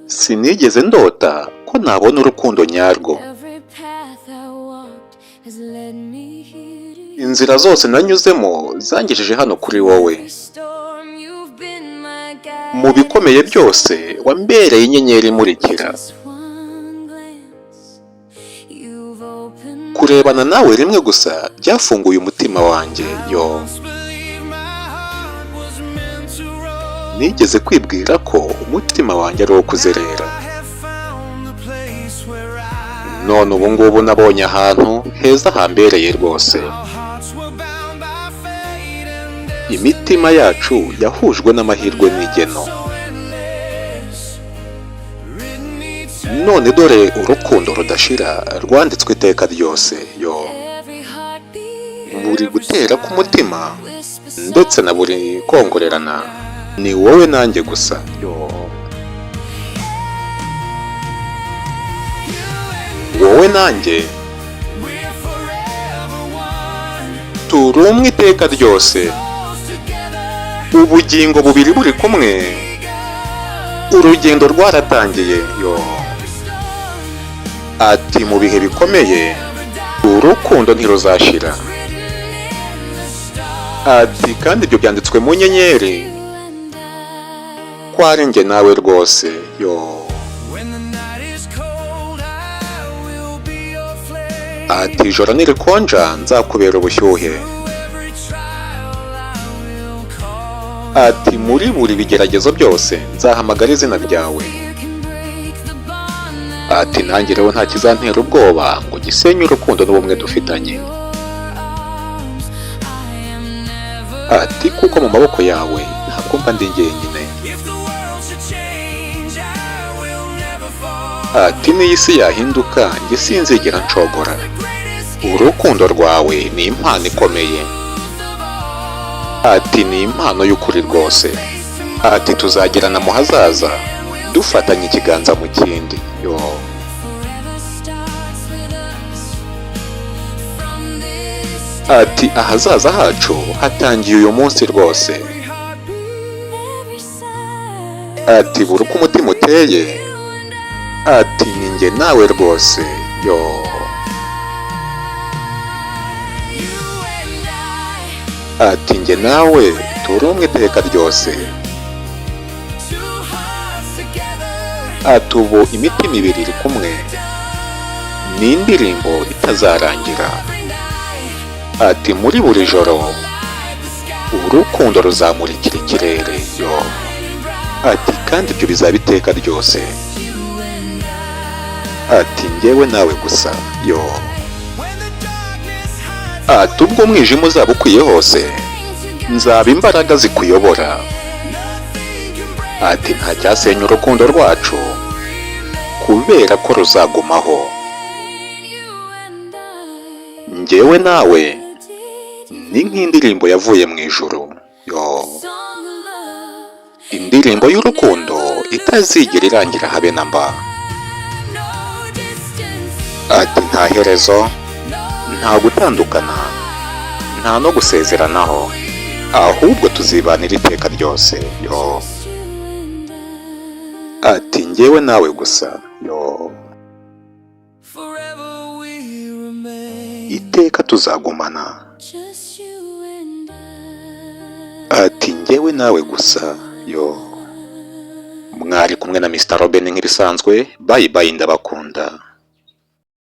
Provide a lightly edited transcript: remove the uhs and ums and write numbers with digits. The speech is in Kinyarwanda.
Sinigeze ndota ko nabona urukundo nyarwo. Inzira zose nanyuzemo zangejeje hano kuri wowe. Mu bikomeye byose wambereye inyenyeri imurikira. Kurebana nawe rimwe gusa byafunguye umutima wanjye. Nigeze kwibwira ko umutima wanjye ari uwo kuzerera. None ubu ngubu nabonye ahantu heza hambereye rwose. Imitima yacu yahujwe n'amahirwe n'igeno. None dore urukundo rudashira rwanditswe iteka ryose. Buri gutera k'umutima ndetse na buri kongorerana ni wowe nanjye gusa. Wowe nanjye turi umwe iteka ryose. Ubugingo bubiri buri kumwe, urugendo rwaratangiye. Ati mu bihe bikomeye urukundo ntiruzashira. Ati kandi ibyo byanditswe mu nyenyeri ko ari njye nawe rwose. Ati ijoro nirikonja nzakubera ubushyuhe. Ati muri buri bigeragezo byose nzahamagara izina ryawe. Ati nanjye rero nta kizantera ubwoba ngo gisenye urukundo n'ubumwe dufitanye. Ati kuko mu maboko yawe ntabwo mba ndi jyenyine. Ati n'iyi si yahinduka njye sinzigera nshogora. Urukundo rwawe ni impano ikomeye. Ati ni impano y'ukuri rwose. Ati tuzagirana mu hazaza dufatanye ikiganza mu kindi. Ati ahazaza hacu hatangiye uyu munsi rwose. Ati buri uko umutima uteye. Ati ni njye nawe rwose. Ati njye nawe turi umwe iteka ryose. Ati ubu imitima ibiri iri kumwe ni indirimbo itazarangira. Ati muri buri joro urukundo ruzamurikira ikirere. Ati kandi ibyo bizaba iteka ryose. Ati njyewe nawe gusa. Ati ubwo umwijima uzaba ukwiye hose nzaba imbaraga zikuyobora. Ati nta cyasenya urukundo rwacu kubera ko ruzagumaho. Njyewe nawe ni nk'indirimbo yavuye mu ijuru. Indirimbo y'urukundo itazigera irangira habe na mba. Ati nta herezo, nta gutandukana, nta no gusezeranaho, ahubwo tuzibanira iteka ryose. Ati njyewe nawe gusa. Iteka tuzagumana. Ati njyewe nawe gusa. Mwari kumwe na Mr. Robin nk'ibisanzwe. Bye bye ndabakunda.